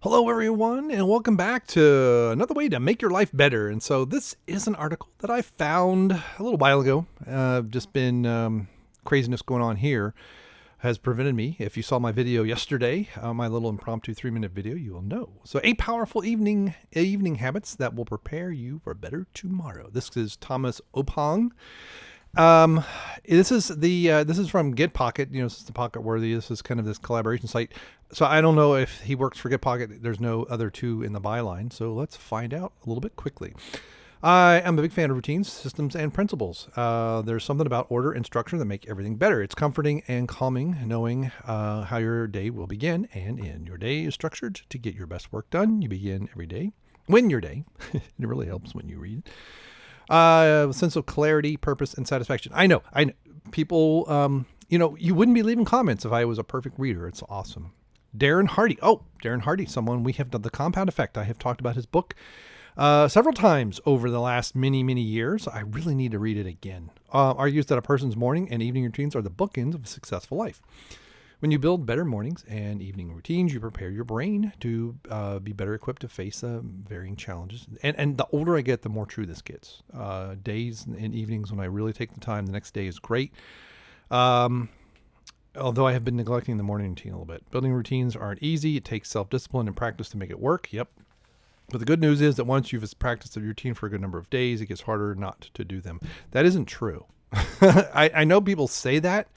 Hello, everyone, and welcome back to another way to make your life better. And so, this is an article that I found a little while ago. Just been craziness going on here has prevented me. If you saw my video yesterday, my little impromptu 3-minute video, you will know. So, 8 powerful evening habits that will prepare you for a better tomorrow. This is Thomas Oppong. Um, this is from Get Pocket. You know, this is the Pocket Worthy. This is kind of this collaboration site. So I don't know if he works for Get Pocket. There's no other two in the byline. So let's find out a little bit quickly. I am a big fan of routines, systems, and principles. There's something about order and structure that make everything better. It's comforting and calming knowing how your day will begin and end. Your day is structured to get your best work done. You begin every day. Win your day. It really helps when you read. Sense of clarity, purpose, and satisfaction. I know. People, you wouldn't be leaving comments if I was a perfect reader. It's awesome. Darren Hardy, someone we have done the Compound Effect. I have talked about his book several times over the last many, many years. I really need to read it again. Argues that a person's morning and evening routines are the bookends of a successful life. When you build better mornings and evening routines, you prepare your brain to be better equipped to face varying challenges. And the older I get, the more true this gets. Days and evenings when I really take the time, the next day is great. Although I have been neglecting the morning routine a little bit. Building routines aren't easy. It takes self-discipline and practice to make it work. Yep. But the good news is that once you've practiced the routine for a good number of days, it gets harder not to do them. That isn't true. I know people say that,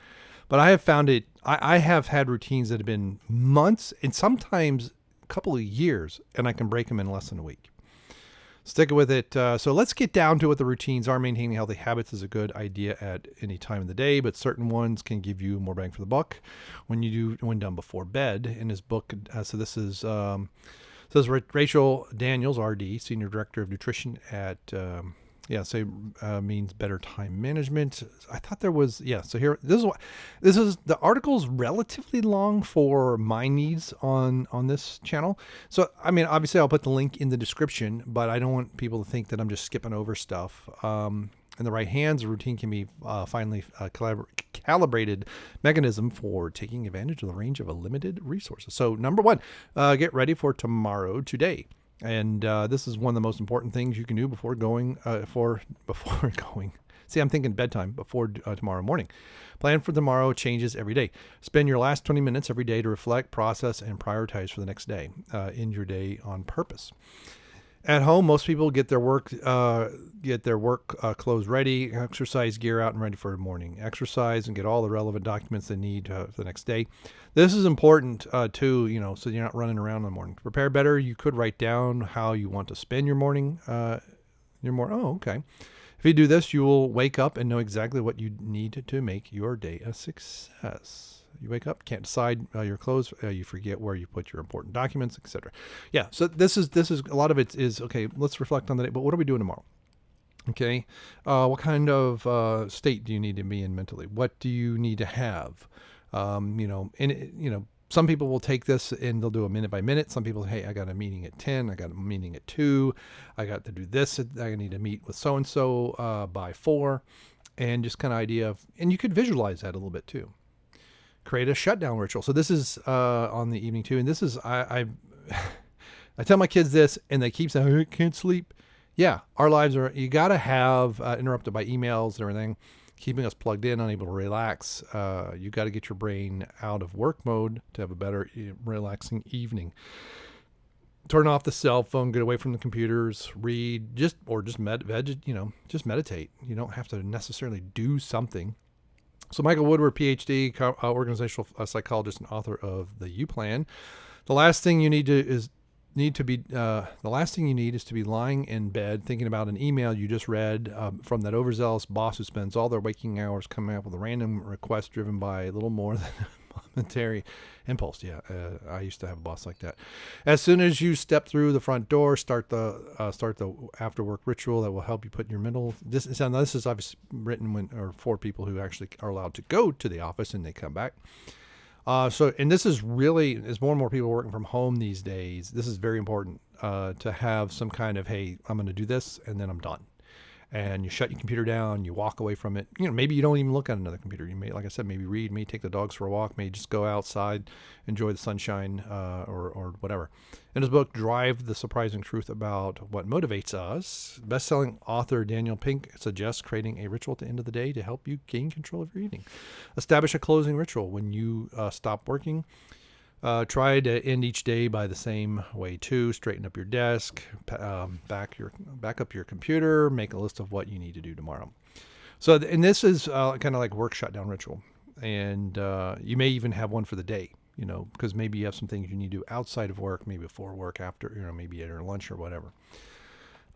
but I have found it. I have had routines that have been months and sometimes a couple of years, and I can break them in less than a week. Stick with it. So let's get down to what the routines are. Maintaining healthy habits is a good idea at any time of the day, but certain ones can give you more bang for the buck when done before bed. In his book, says Rachel Daniels, RD, Senior Director of Nutrition at means better time management. I thought there was So here, this is the article's relatively long for my needs on this channel. So I mean, obviously, I'll put the link in the description, but I don't want people to think that I'm just skipping over stuff. In the right hands, a routine can be finally calibrated mechanism for taking advantage of the range of a limited resources. So number one, get ready for tomorrow today. And this is one of the most important things you can do before going. See, I'm thinking bedtime before tomorrow morning. Plan for tomorrow changes every day. Spend your last 20 minutes every day to reflect, process, and prioritize for the next day. End your day on purpose. At home, most people get their work clothes ready, exercise gear out, and ready for the morning. Exercise and get all the relevant documents they need for the next day. This is important too, so you're not running around in the morning. To prepare better, you could write down how you want to spend your morning. Oh, okay. If you do this, you will wake up and know exactly what you need to make your day a success. You wake up, can't decide your clothes, you forget where you put your important documents, etc. Yeah, so this is a lot of it is okay. Let's reflect on the day, but what are we doing tomorrow? Okay, what kind of state do you need to be in mentally? What do you need to have? Some people will take this and they'll do a minute by minute. Some people, hey, I got a meeting at 10. I got a meeting at 2. I got to do this. I need to meet with so-and-so by 4. And just kind of idea of, and you could visualize that a little bit too. Create a shutdown ritual. So this is on the evening too. And this is, I tell my kids this and they keep saying, I can't sleep. Yeah, our lives you got to have interrupted by emails and everything, keeping us plugged in, unable to relax. You got to get your brain out of work mode to have a better relaxing evening. Turn off the cell phone, get away from the computers, read, just meditate. You don't have to necessarily do something. So Michael Woodward, PhD, organizational psychologist and author of the U Plan. The last thing you need is to be lying in bed thinking about an email you just read from that overzealous boss who spends all their waking hours coming up with a random request driven by a little more than a momentary impulse. Yeah, I used to have a boss like that. As soon as you step through the front door, start the after work ritual that will help you put your mental. This is obviously written for people who actually are allowed to go to the office and they come back. And this is really, as more and more people are working from home these days, this is very important to have some kind of, hey, I'm going to do this and then I'm done. and you shut your computer down, you walk away from it. Maybe you don't even look at another computer. You may, like I said, maybe read, maybe take the dogs for a walk, maybe just go outside, enjoy the sunshine, or whatever. In his book, Drive the Surprising Truth About What Motivates Us, best-selling author Daniel Pink suggests creating a ritual at the end of the day to help you gain control of your evening. Establish a closing ritual when you stop working. Try to end each day by the same way too. Straighten up your desk, back up your computer, make a list of what you need to do tomorrow. So, and this is kind of like work shutdown ritual, and you may even have one for the day. Because maybe you have some things you need to do outside of work, maybe before work, after, maybe at your lunch or whatever.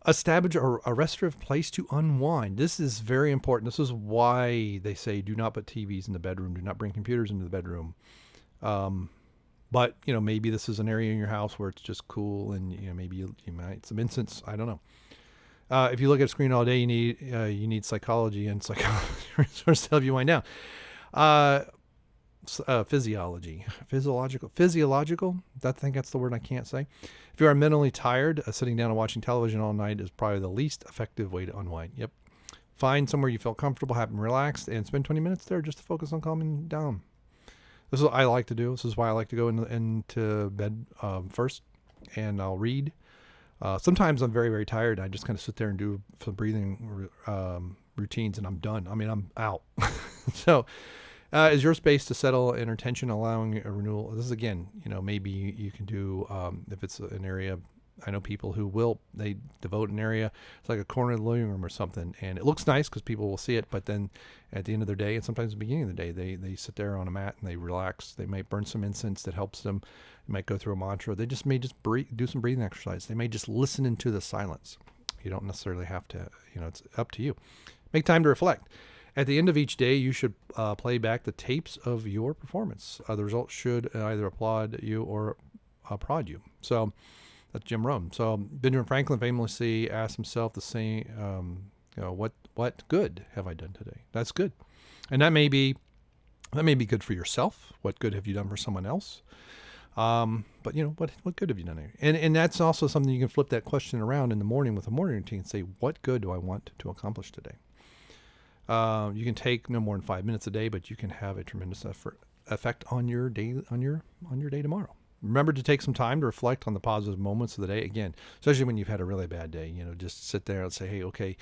Establish a restorative place to unwind. This is very important. This is why they say do not put TVs in the bedroom, do not bring computers into the bedroom. But, maybe this is an area in your house where it's just cool and, maybe you might some incense. I don't know. If you look at a screen all day, you need psychology and psychology resources to help you wind down. Physiological. I think that's the word I can't say. If you are mentally tired, sitting down and watching television all night is probably the least effective way to unwind. Yep. Find somewhere you feel comfortable, happy, and relaxed, and spend 20 minutes there just to focus on calming down. This is what I like to do. This is why I like to go into bed first, and I'll read. Sometimes I'm very, very tired. I just kind of sit there and do some breathing routines, and I'm done. I mean, I'm out. So, is your space to settle in attention, allowing a renewal? This is, again, maybe you can do, if it's an area. I know people who they devote an area. It's like a corner of the living room or something. And it looks nice because people will see it. But then at the end of their day, and sometimes at the beginning of the day, they sit there on a mat and they relax. They might burn some incense that helps them. They might go through a mantra. They may just do some breathing exercise. They may just listen into the silence. You don't necessarily have to, it's up to you. Make time to reflect. At the end of each day, you should play back the tapes of your performance. The results should either applaud you or prod you. So, that's Jim Rohn. So Benjamin Franklin famously asked himself the same, what good have I done today? That's good. And that may be good for yourself. What good have you done for someone else? But what good have you done? And that's also something you can flip that question around in the morning with a morning routine and say, what good do I want to accomplish today? You can take no more than 5 minutes a day, but you can have a tremendous effect on your day, on your day tomorrow. Remember to take some time to reflect on the positive moments of the day. Again, especially when you've had a really bad day, just sit there and say, hey, okay,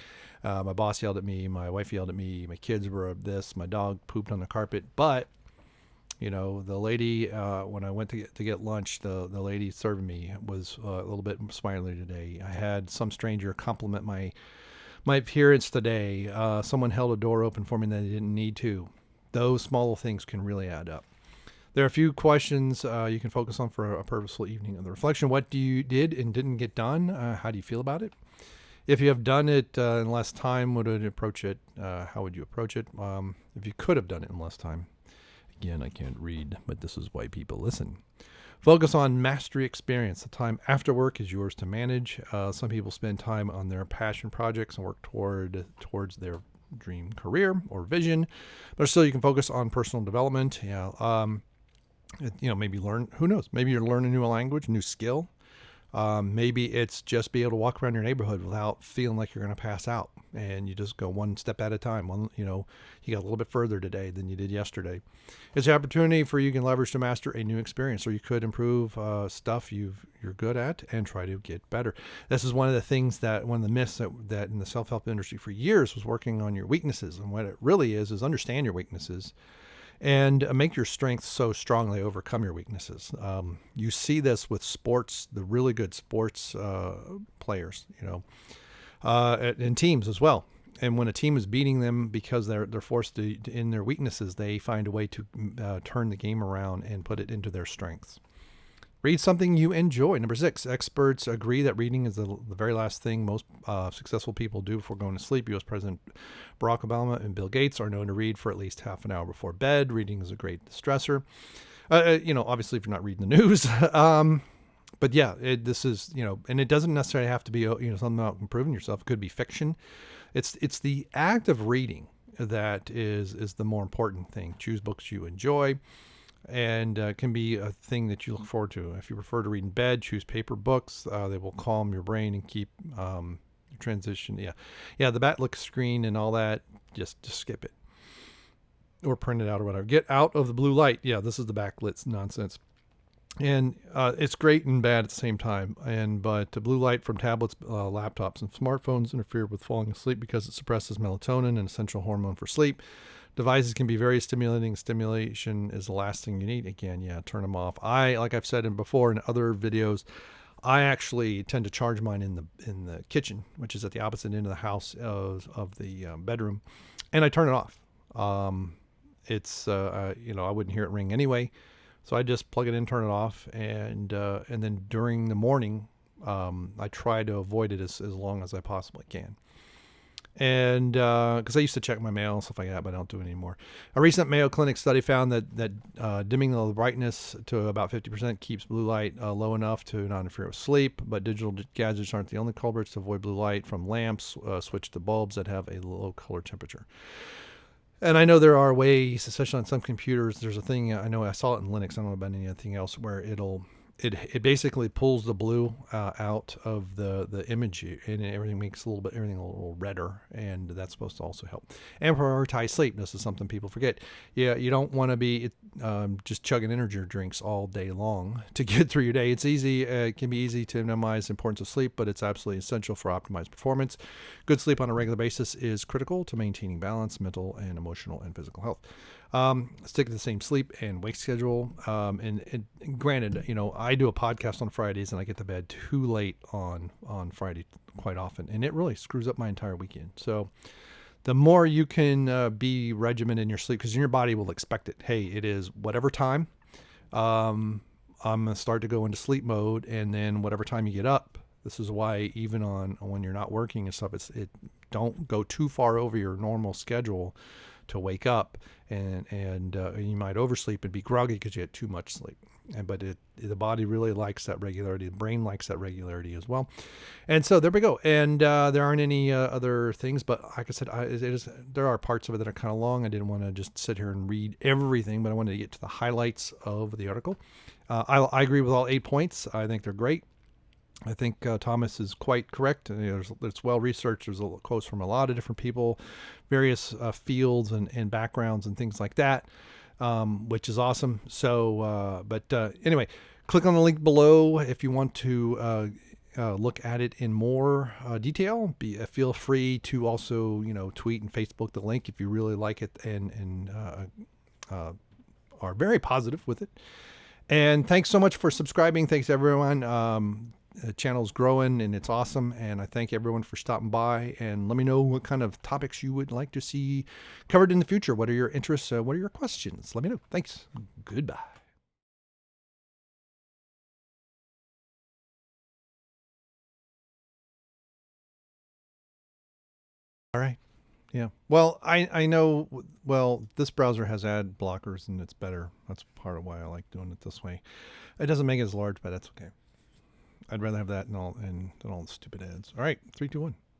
my boss yelled at me, my wife yelled at me, my kids were this, my dog pooped on the carpet. But, the lady, when I went to get lunch, the lady serving me was a little bit smiley today. I had some stranger compliment my appearance today. Someone held a door open for me that they didn't need to. Those small things can really add up. There are a few questions you can focus on for a purposeful evening of the reflection. What did and didn't get done? How do you feel about it? If you have done it in less time, how would you approach it? If you could have done it in less time. Again, I can't read, but this is why people listen. Focus on mastery experience. The time after work is yours to manage. Some people spend time on their passion projects and work towards their dream career or vision, but still you can focus on personal development. Maybe learn, who knows, maybe you're learning a new language, new skill. Maybe it's just be able to walk around your neighborhood without feeling like you're going to pass out, and you just go one step at a time. You got a little bit further today than you did yesterday. It's an opportunity for you can leverage to master a new experience, or you could improve stuff you're good at and try to get better. This is one of the myths that in the self-help industry for years was working on your weaknesses. And what it really is understand your weaknesses and make your strengths so strong they overcome your weaknesses. You see this with sports, the really good sports players, and teams as well. And when a team is beating them because they're forced to in their weaknesses, they find a way to turn the game around and put it into their strengths. Read something you enjoy. Number 6, experts agree that reading is the very last thing most successful people do before going to sleep. U.S. President Barack Obama and Bill Gates are known to read for at least half an hour before bed. Reading is a great stressor. Obviously, if you're not reading the news. But yeah, this is, and it doesn't necessarily have to be, something about improving yourself. It could be fiction. It's the act of reading that is the more important thing. Choose books you enjoy. And can be a thing that you look forward to. If you prefer to read in bed, choose paper books. They will calm your brain and keep transition. Yeah, the backlit screen and all that, just skip it or print it out or whatever. Get out of the blue light. Yeah, this is the backlit nonsense. And it's great and bad at the same time. But the blue light from tablets, laptops, and smartphones interfere with falling asleep because it suppresses melatonin, an essential hormone for sleep. Devices can be very stimulating. Stimulation is the last thing you need. Again, yeah, turn them off. Like I've said before in other videos, I actually tend to charge mine in the kitchen, which is at the opposite end of the house of the bedroom, and I turn it off. It's I wouldn't hear it ring anyway. So I just plug it in, turn it off, and then during the morning, I try to avoid it as long as I possibly can. And because I used to check my mail and stuff like that, but I don't do it anymore. A recent Mayo Clinic study found that dimming the brightness to about 50% keeps blue light low enough to not interfere with sleep. But digital gadgets aren't the only culprits. To avoid blue light from lamps, switch to bulbs that have a low color temperature. And I know there are ways, especially on some computers, there's a thing, I know I saw it in Linux, I don't know about anything else, where it basically pulls the blue out of the image, and everything makes everything a little redder, and that's supposed to also help. And prioritize sleep. This is something people forget. Yeah, you don't want to be just chugging energy drinks all day long to get through your day. It's easy. It can be easy to minimize the importance of sleep, but it's absolutely essential for optimized performance. Good sleep on a regular basis is critical to maintaining balance, mental and emotional and physical health. Stick to the same sleep and wake schedule. And granted, I do a podcast on Fridays and I get to bed too late on Friday quite often, and it really screws up my entire weekend. So the more you can be regimented in your sleep, because your body will expect it. Hey, it is whatever time. I'm going to start to go into sleep mode, and then whatever time you get up. This is why even when you're not working and stuff, don't go too far over your normal schedule to wake up, and you might oversleep and be groggy because you had too much sleep. But the body really likes that regularity. The brain likes that regularity as well. And so there we go. And there aren't any other things, but like I said, there are parts of it that are kind of long. I didn't want to just sit here and read everything, but I wanted to get to the highlights of the article. I agree with all 8 points. I think they're great. I think Thomas is quite correct. It's well researched. There's quotes from a lot of different people, various fields and backgrounds and things like that, which is awesome. So, anyway, click on the link below if you want to look at it in more detail. Feel free to also tweet and Facebook the link if you really like it and are very positive with it. And thanks so much for subscribing. Thanks everyone. The channel's growing and it's awesome, and I thank everyone for stopping by, and let me know what kind of topics you would like to see covered in the future. What are your interests? What are your questions? Let me know. Thanks. Goodbye. All right. Yeah. Well, I know, this browser has ad blockers and it's better. That's part of why I like doing it this way. It doesn't make it as large, but that's okay. I'd rather have that than all the stupid ads. All right, 3, 2, 1.